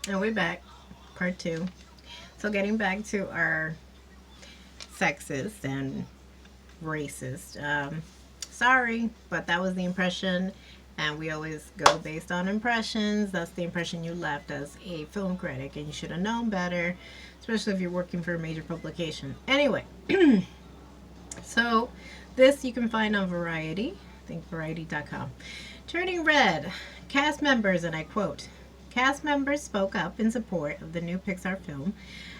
And we're back, part two. So, getting back to our sexist and racist. Sorry, but that was the impression, and we always go based on impressions. That's the impression you left as a film critic, and you should have known better, especially if you're working for a major publication. Anyway, so this you can find on Variety, I think Variety.com. Turning Red. Cast members, and I quote, cast members spoke up in support of the new Pixar film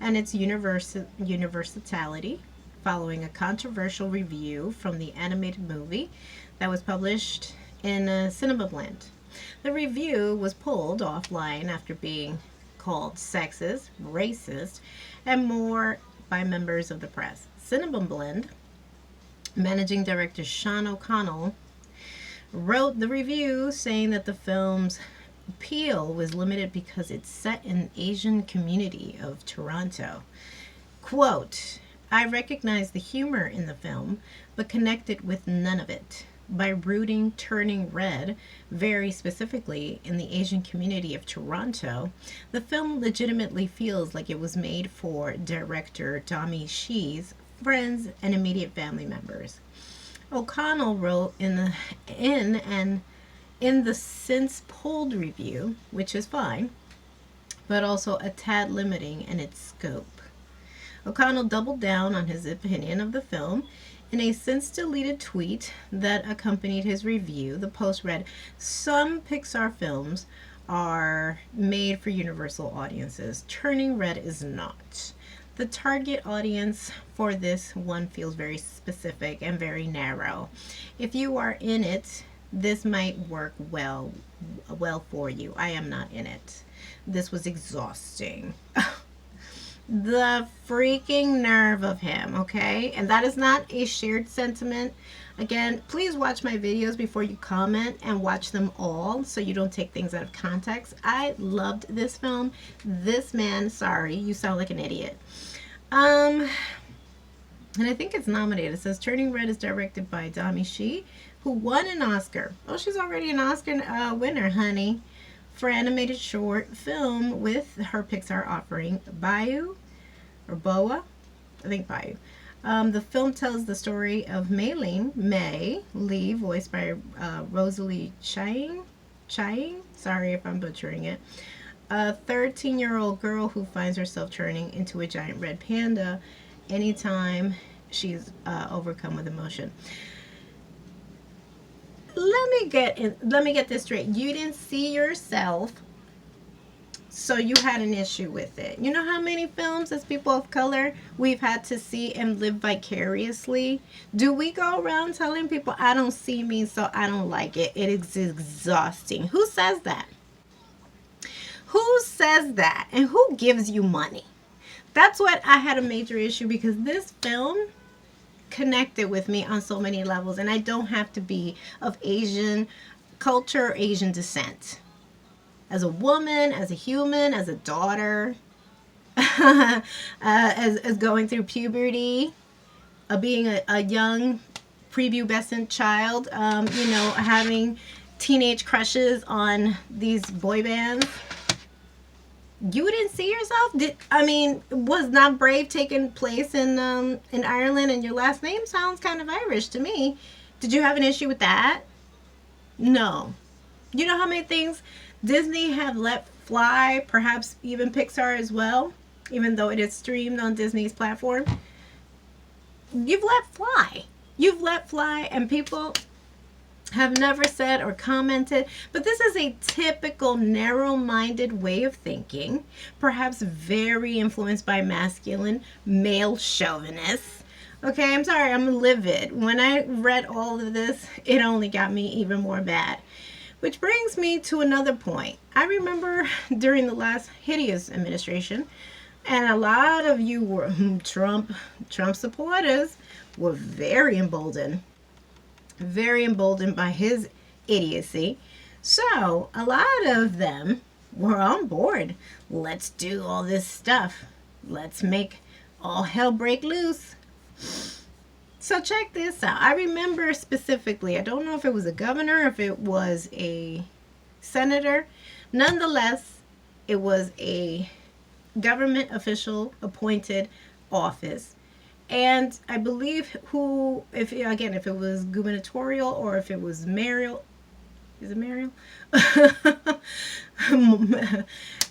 and its universality following a controversial review from the animated movie that was published in Cinema Blend. The review was pulled offline after being called sexist, racist, and more by members of the press. Cinema Blend managing director Sean O'Connell wrote the review saying that the film's appeal was limited because it's set in the Asian community of Toronto. Quote, I recognized the humor in the film, but connected with none of it. By rooting Turning Red very specifically in the Asian community of Toronto, the film legitimately feels like it was made for director Dami Shi's friends and immediate family members. O'Connell wrote in the since pulled review, which is fine, but also a tad limiting in its scope. O'Connell doubled down on his opinion of the film in a since deleted tweet that accompanied his review. The post read, some Pixar films are made for universal audiences. Turning Red is not. The target audience for this one feels very specific and very narrow. If you are in it, this might work well for you. I am not in it. This was exhausting. The freaking nerve of him, okay? And that is not a shared sentiment. Again, please watch my videos before you comment and watch them all so you don't take things out of context. I loved this film. This man, sorry, you sound like an idiot. And I think it's nominated. It says Turning Red is directed by Dami Shi, who won an Oscar. Oh, she's already an Oscar winner, honey, for animated short film with her Pixar offering, Bayou, or Boa, I think Bayou. The film tells the story of Maylene May Lee, voiced by Rosalie Chiang. Sorry if I'm butchering it. A 13-year-old girl who finds herself turning into a giant red panda anytime she's overcome with emotion. Let me get this straight. You didn't see yourself, so you had an issue with it. You know how many films as people of color we've had to see and live vicariously? Do we go around telling people, I don't see me, so I don't like it? It is exhausting. Who says that? Who says that? And who gives you money? That's what I had a major issue, because this film connected with me on so many levels, and I don't have to be of Asian culture or Asian descent. As a woman, as a human, as a daughter, as going through puberty, being a young prepubescent child, having teenage crushes on these boy bands. You didn't see yourself? Was not Brave taking place in Ireland, and your last name sounds kind of Irish to me? Did you have an issue with that? No. You know how many things Disney have let fly, perhaps even Pixar as well, even though it is streamed on Disney's platform? You've let fly. You've let fly, and people have never said or commented, but this is a typical narrow-minded way of thinking, perhaps very influenced by masculine male chauvinists. Okay, I'm sorry, I'm livid. When I read all of this, it only got me even more mad. Which brings me to another point. I remember during the last hideous administration, and a lot of you were Trump supporters were very emboldened by his idiocy. So a lot of them were on board. Let's do all this stuff. Let's make all hell break loose. So check this out. I remember specifically, I don't know if it was a governor, if it was a senator. Nonetheless, It was a government official appointed office. And I believe if it was gubernatorial or if it was mayoral, is it mayoral?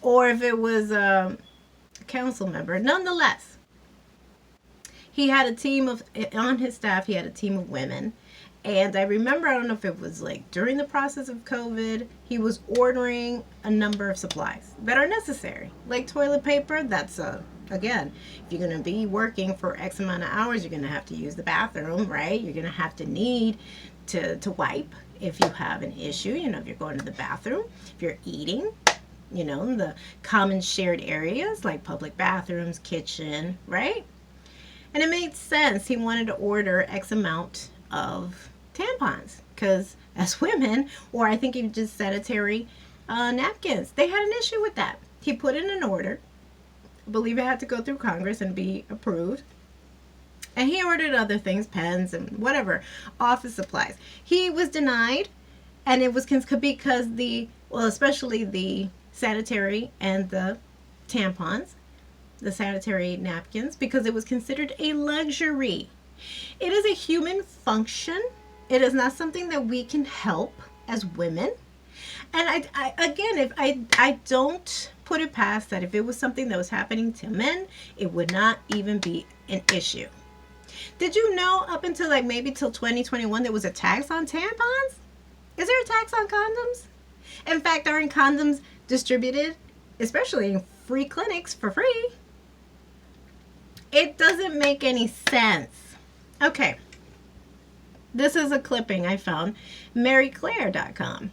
Or if it was a council member. Nonetheless, he had a team of, on his staff, he had a team of women. And I remember, I don't know if it was like during the process of COVID, he was ordering a number of supplies that are necessary, like toilet paper. That's again, if you're going to be working for X amount of hours, you're going to have to use the bathroom, right? You're going to have to need to wipe if you have an issue, if you're going to the bathroom, if you're eating, the common shared areas like public bathrooms, kitchen, right? And it made sense. He wanted to order X amount of tampons because as women, or I think even just sanitary napkins, they had an issue with that. He put in an order. I believe it had to go through Congress and be approved. And he ordered other things, pens and whatever, office supplies. He was denied, and it was because especially the sanitary and the tampons, the sanitary napkins, because it was considered a luxury. It is a human function. It is not something that we can help as women. And I don't put it past that if it was something that was happening to men, it would not even be an issue. Did you know up until maybe till 2021 there was a tax on tampons? Is there a tax on condoms? In fact, aren't condoms distributed, especially in free clinics, for free? It doesn't make any sense. Okay. This is a clipping I found, maryclaire.com.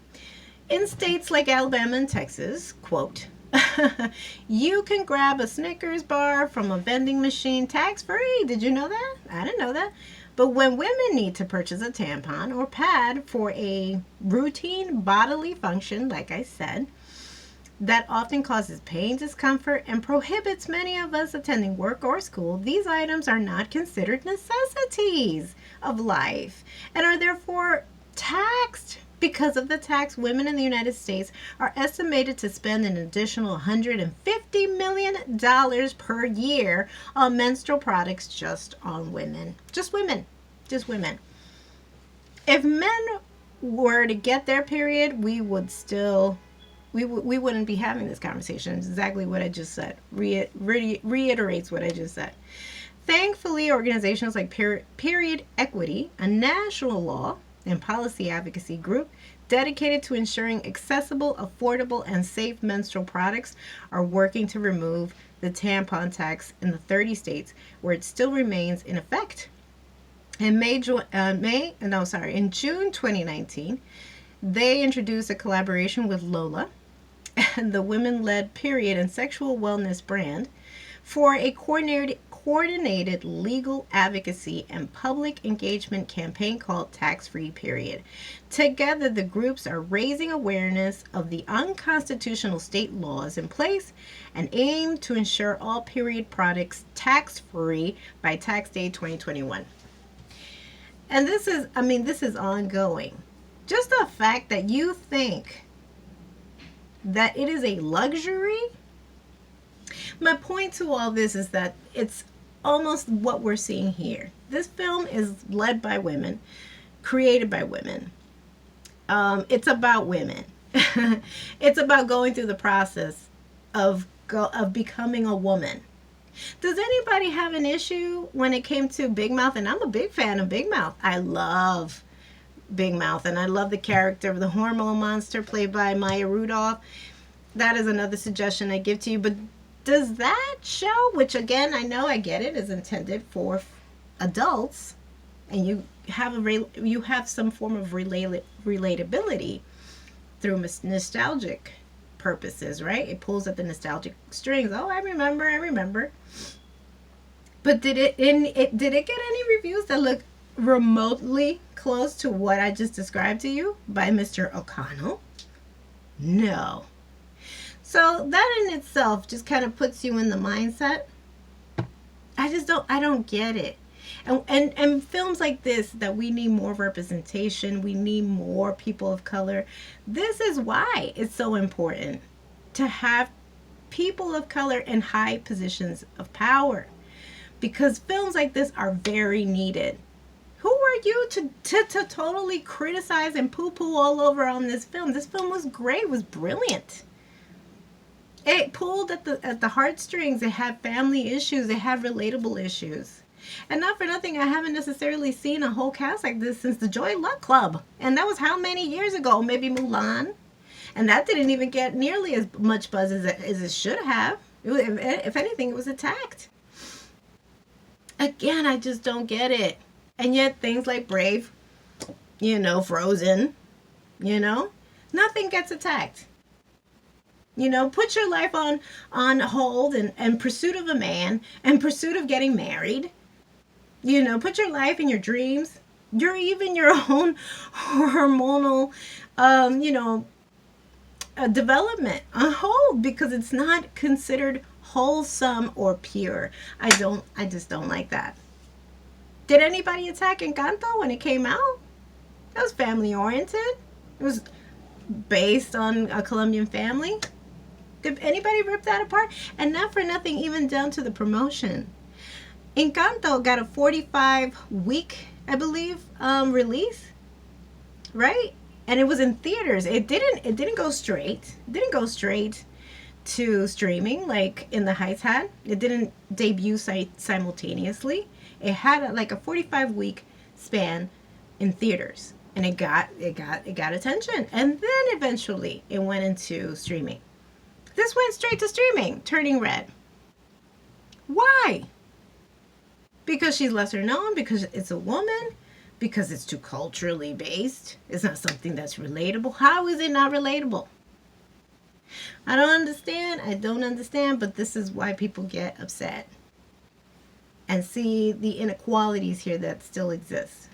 In states like Alabama and Texas, quote, you can grab a Snickers bar from a vending machine tax-free. Did you know that? I didn't know that. But when women need to purchase a tampon or pad for a routine bodily function, like I said, that often causes pain, discomfort, and prohibits many of us attending work or school, these items are not considered necessities of life and are therefore taxed. Because of the tax, women in the United States are estimated to spend an additional $150 million per year on menstrual products just on women. Just women. Just women. If men were to get their period, we would still... We wouldn't be having this conversation. It's exactly what I just said. Reiterates what I just said. Thankfully, organizations like Period Equity, a national law and policy advocacy group dedicated to ensuring accessible, affordable, and safe menstrual products, are working to remove the tampon tax in the 30 states where it still remains in effect. In June 2019, they introduced a collaboration with Lola and the women-led period and sexual wellness brand for a coordinated legal advocacy and public engagement campaign called Tax Free Period. Together, the groups are raising awareness of the unconstitutional state laws in place and aim to ensure all period products tax-free by tax day 2021. And this is ongoing. Just the fact that you think that it is a luxury. My point to all this is that it's almost what we're seeing here. This film is led by women, created by women. It's about women. It's about going through the process of becoming a woman. Does anybody have an issue when it came to Big Mouth? And I'm a big fan of Big Mouth. I love Big Mouth, and I love the character of the hormone monster played by Maya Rudolph. That is another suggestion I give to you. But does that show, which again, I know I get it, is intended for adults, and you have some form of relatability through nostalgic purposes, right? It pulls at the nostalgic strings. Oh, I remember. But did it get any reviews that look remotely close to what I just described to you by Mr. O'Connell? No. So that in itself just kind of puts you in the mindset. I don't get it. And films like this, that we need more representation, we need more people of color. This is why it's so important to have people of color in high positions of power, because films like this are very needed. Who are you to totally criticize and poo-poo all over on this film? This film was great, was brilliant. It pulled at the heartstrings. It had family issues. It had relatable issues. And not for nothing, I haven't necessarily seen a whole cast like this since the Joy Luck Club. And that was how many years ago? Maybe Mulan. And that didn't even get nearly as much buzz as it should have. If anything, it was attacked. Again, I just don't get it. And yet things like Brave, Frozen, nothing gets attacked. Put your life on hold and pursuit of a man and pursuit of getting married. Put your life and your dreams, even your own hormonal, development on hold, because it's not considered wholesome or pure. I just don't like that. Did anybody attack Encanto when it came out? That was family oriented. It was based on a Colombian family. Did anybody rip that apart? And not for nothing, even down to the promotion. Encanto got a 45-week, I believe, release, right? And it was in theaters. It didn't go straight. It didn't go straight to streaming like In the Heights had. It didn't debut simultaneously. It had like a 45-week span in theaters, and it got attention. And then eventually it went into streaming. This went straight to streaming, Turning Red. Why? Because she's lesser known, because it's a woman, because it's too culturally based. It's not something that's relatable. How is it not relatable? I don't understand, but this is why people get upset and see the inequalities here that still exist.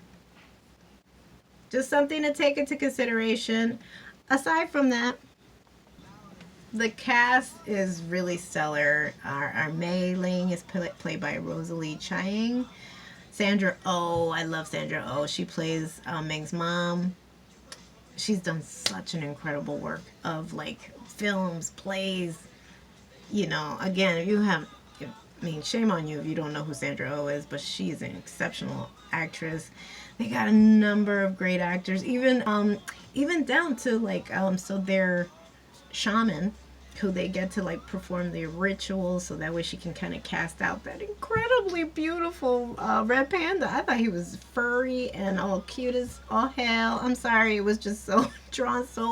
Just something to take into consideration. Aside from that, the cast is really stellar. Our Mei Ling is played by Rosalie Chiang. Sandra Oh, I love Sandra Oh. She plays Meng's mom. She's done such an incredible work of like films, plays. Again, shame on you if you don't know who Sandra Oh is, but she's an exceptional actress. They got a number of great actors, even down to like so their shaman, who they get to like perform their rituals, so that way she can kind of cast out that incredibly beautiful red panda. I thought he was furry and all cute as all hell. I'm sorry, it was just so drawn so